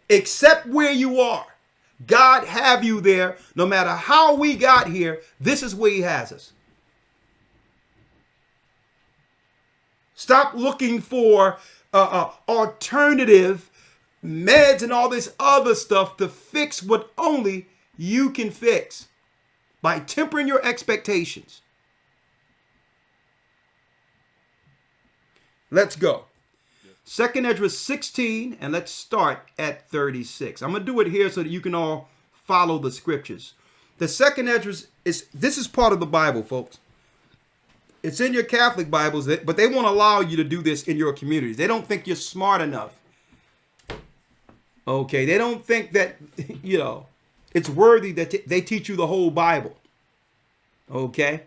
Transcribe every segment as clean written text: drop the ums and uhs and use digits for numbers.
Accept where you are. God have you there. No matter how we got here, this is where he has us. Stop looking for alternative meds and all this other stuff to fix what only you can fix by tempering your expectations. Let's go. Second Ezra 16, and let's start at 36. I'm going to do it here so that you can all follow the scriptures. The second Ezra this is part of the Bible, folks. It's in your Catholic Bibles, but they won't allow you to do this in your communities. They don't think you're smart enough. Okay, they don't think that, it's worthy that they teach you the whole Bible. Okay.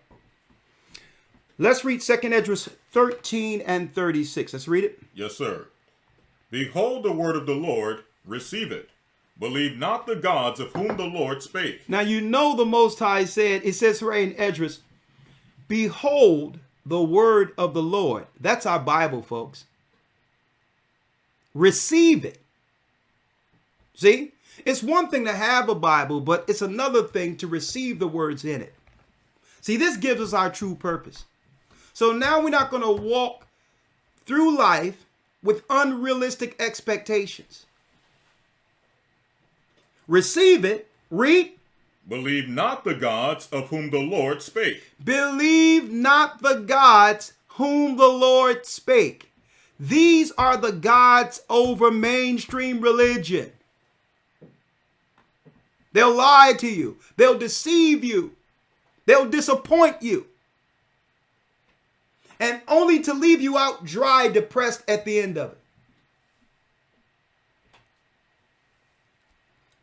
Let's read 2 Ezra 13 and 36. Let's read it. Yes, sir. Behold the word of the Lord, receive it. Believe not the gods of whom the Lord spake. Now the Most High said, it says right in Esdras, behold the word of the Lord. That's our Bible, folks. Receive it. See? It's one thing to have a Bible, but it's another thing to receive the words in it. See, this gives us our true purpose. So now we're not going to walk through life with unrealistic expectations. Receive it. Read. Believe not the gods of whom the Lord spake. Believe not the gods whom the Lord spake. These are the gods over mainstream religion. They'll lie to you. They'll deceive you. They'll disappoint you. And only to leave you out dry, depressed at the end of it.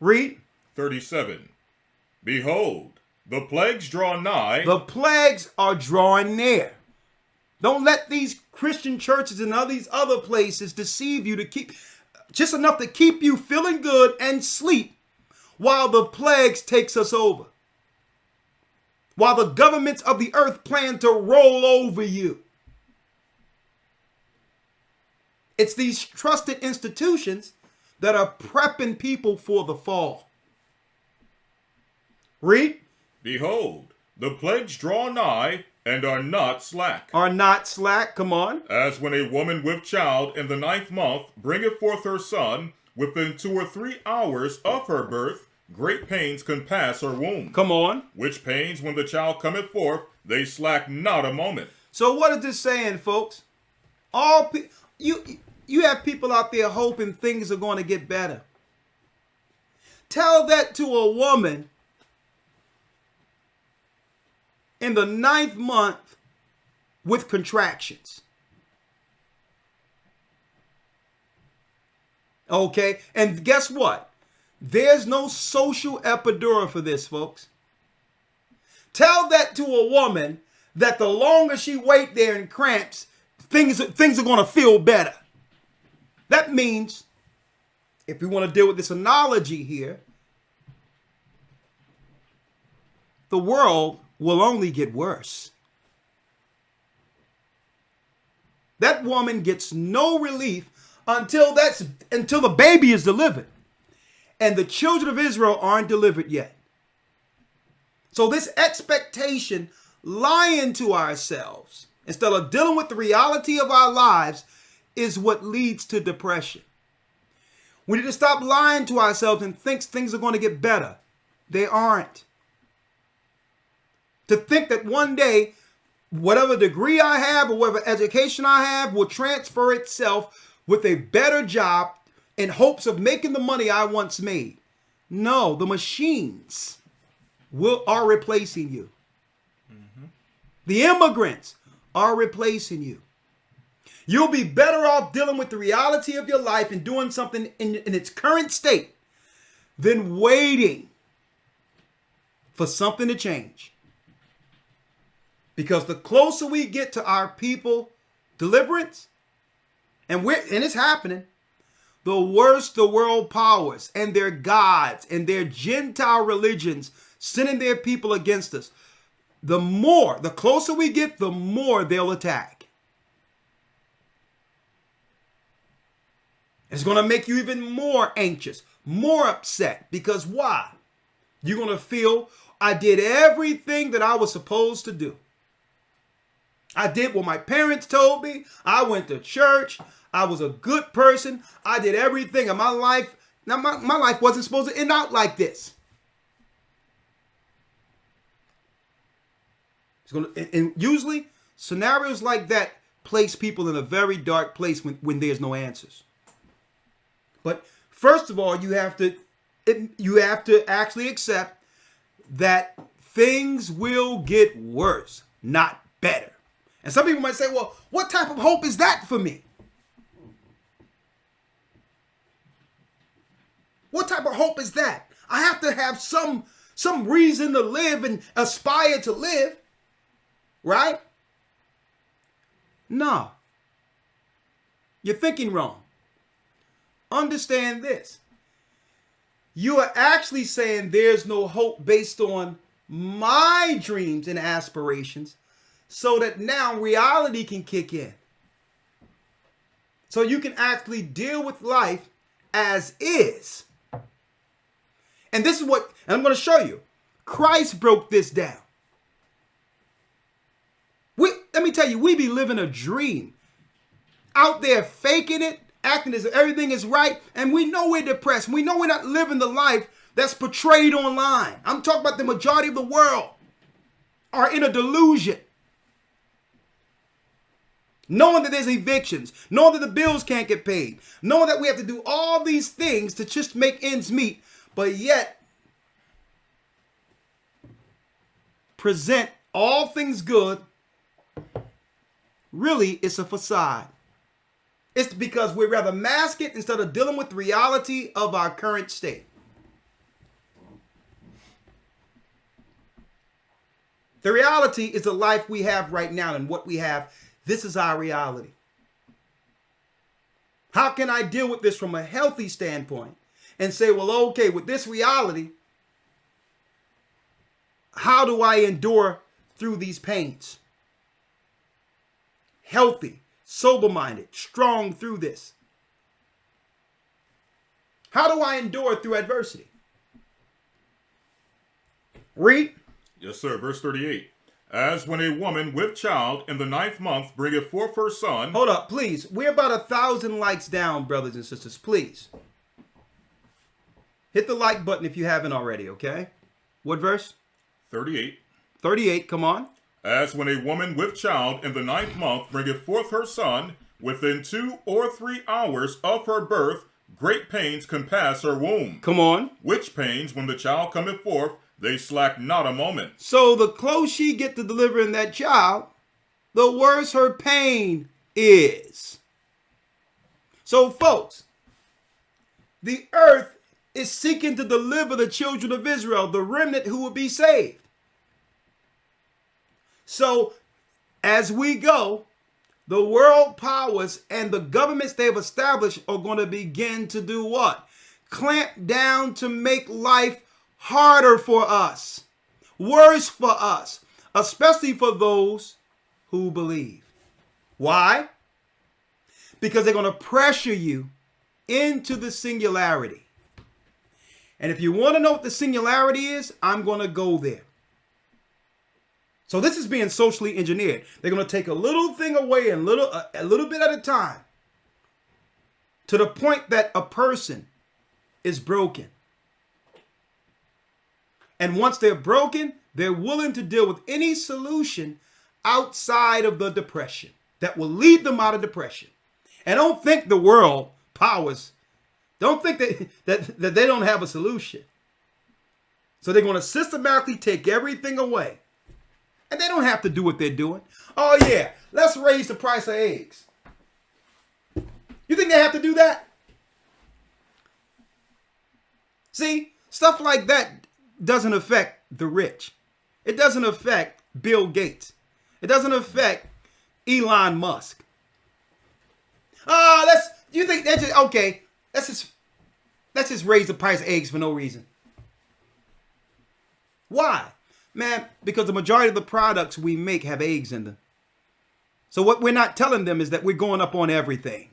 Read. 37. Behold, the plagues draw nigh. The plagues are drawing near. Don't let these Christian churches and all these other places deceive you to keep just enough to keep you feeling good and sleep while the plagues takes us over. While the governments of the earth plan to roll over you. It's these trusted institutions that are prepping people for the fall. Read. Behold, the plagues draw nigh and are not slack. Are not slack, come on. As when a woman with child in the 9th month bringeth forth her son, within 2 or 3 hours of her birth, great pains compass her womb. Come on. Which pains, when the child cometh forth, they slack not a moment. So what is this saying, folks? You have people out there hoping things are going to get better. Tell that to a woman in the 9th month with contractions. Okay, and guess what? There's no social epidural for this, folks. Tell that to a woman that the longer she wait there in cramps, things are going to feel better. That means, if we want to deal with this analogy here, the world will only get worse. That woman gets no relief until the baby is delivered. And the children of Israel aren't delivered yet. So this expectation, lying to ourselves, instead of dealing with the reality of our lives, is what leads to depression. We need to stop lying to ourselves and think things are going to get better. They aren't. To think that one day, whatever degree I have or whatever education I have will transfer itself with a better job in hopes of making the money I once made. No, the machines are replacing you. Mm-hmm. The immigrants are replacing you. You'll be better off dealing with the reality of your life and doing something in its current state than waiting for something to change. Because the closer we get to our people deliverance, and it's happening, the worse the world powers and their gods and their Gentile religions sending their people against us, the closer we get, the more they'll attack. It's going to make you even more anxious, more upset. Because why? You're going to feel, I did everything that I was supposed to do. I did what my parents told me. I went to church. I was a good person. I did everything in my life. Now, my life wasn't supposed to end out like this. And usually, scenarios like that place people in a very dark place when there's no answers. But first of all, you have to actually accept that things will get worse, not better. And some people might say, well, what type of hope is that for me? What type of hope is that? I have to have some reason to live and aspire to live, right? No. You're thinking wrong. Understand this. You are actually saying there's no hope based on my dreams and aspirations, so that now reality can kick in. So you can actually deal with life as is. And this is what I'm going to show you. Christ broke this down. Let me tell you, we be living a dream. Out there faking it, acting as if everything is right, and we know we're depressed. We know we're not living the life that's portrayed online. I'm talking about the majority of the world are in a delusion. Knowing that there's evictions, knowing that the bills can't get paid, knowing that we have to do all these things to just make ends meet, but yet present all things good. Really, it's a facade. It's because we'd rather mask it instead of dealing with the reality of our current state. The reality is the life we have right now, and what we have. This is our reality. How can I deal with this from a healthy standpoint and say, well, okay, with this reality, how do I endure through these pains? Healthy, sober-minded, strong through this. How do I endure through adversity? Read. Yes, sir. Verse 38. As when a woman with child in the 9th month bringeth forth her son. Hold up, please. We're about 1,000 likes down, brothers and sisters. Please. Hit the like button if you haven't already, okay? What verse? 38. 38, come on. As when a woman with child in the 9th month bringeth forth her son, within 2 or 3 hours of her birth, great pains compass her womb. Come on. Which pains, when the child cometh forth, they slack not a moment. So the closer she get to delivering that child, the worse her pain is. So folks, the earth is seeking to deliver the children of Israel, the remnant who will be saved. So as we go, the world powers and the governments they've established are going to begin to do what? Clamp down to make life harder for us, worse for us, especially for those who believe. Why? Because they're going to pressure you into the singularity. And if you want to know what the singularity is, I'm going to go there. So this is being socially engineered. They're going to take a little thing away and a little bit at a time, to the point that a person is broken. And once they're broken, they're willing to deal with any solution outside of the depression that will lead them out of depression. And don't think the world powers, don't think that they don't have a solution. So they're going to systematically take everything away. And they don't have to do what they're doing. Oh yeah, let's raise the price of eggs. You think they have to do that? See, stuff like that doesn't affect the rich. It doesn't affect Bill Gates. It doesn't affect Elon Musk. You think that's just okay? Let's just raise the price of eggs for no reason. Why? Man, because the majority of the products we make have eggs in them. So what we're not telling them is that we're going up on everything.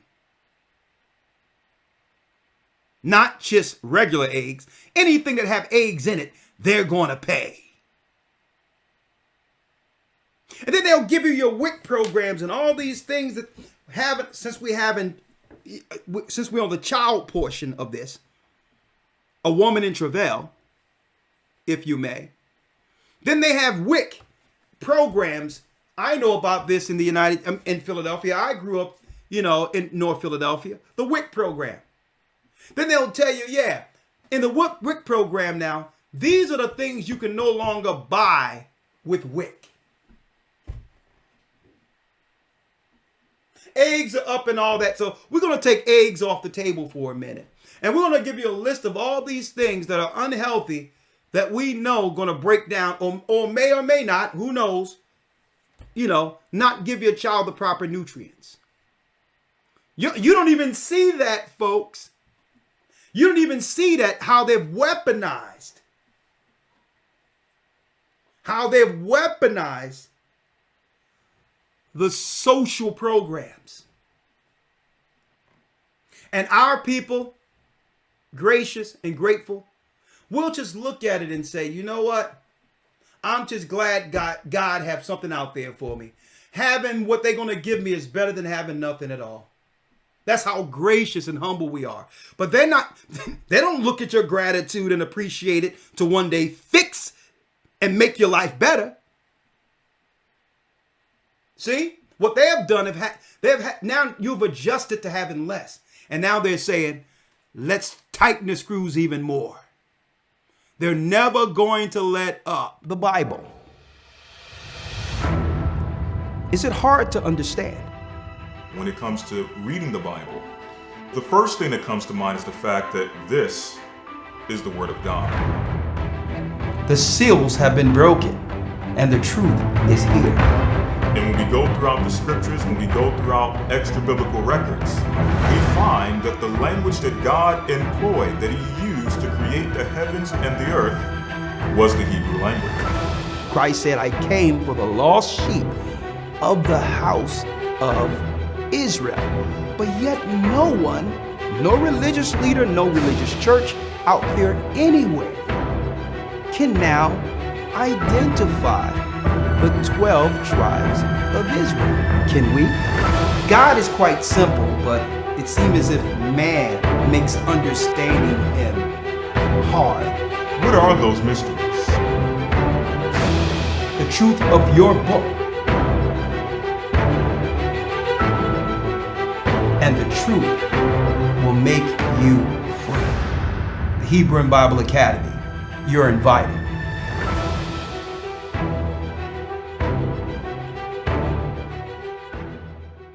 not just regular eggs. Anything that have eggs in it, they're going to pay. And then they'll give you your WIC programs and all these things that haven't, since we're on the child portion of this, a woman in travail, if you may. Then they have WIC programs. I know about this in in Philadelphia. I grew up, in North Philadelphia, the WIC program. Then they'll tell you, yeah, in the WIC program now, these are the things you can no longer buy with WIC. Eggs are up and all that. So we're going to take eggs off the table for a minute. And we're going to give you a list of all these things that are unhealthy that we know going to break down or may not, who knows, not give your child the proper nutrients. You don't even see that, folks. You don't even see that, how they've weaponized. How they've weaponized the social programs. And our people, gracious and grateful, we'll just look at it and say, you know what? I'm just glad God have something out there for me. Having what they're going to give me is better than having nothing at all. That's how gracious and humble we are. But they don't look at your gratitude and appreciate it to one day fix and make your life better. See, what they have done, now you've adjusted to having less. And now they're saying, let's tighten the screws even more. They're never going to let up. The Bible. Is it hard to understand? When it comes to reading the Bible, the first thing that comes to mind is the fact that this is the Word of God. The seals have been broken, and the truth is here. And when we go throughout the scriptures, when we go throughout extra biblical records, we find that the language that God employed, that He used to create the heavens and the earth, was the Hebrew language. Christ said, I came for the lost sheep of the house of Israel. But yet no one, no religious leader, no religious church out there anywhere can now identify the 12 tribes of Israel. Can we? God is quite simple, but it seems as if man makes understanding Him hard. What are those mysteries? The truth of your book. And the truth will make you free. The Hebrew and Bible Academy. You're invited.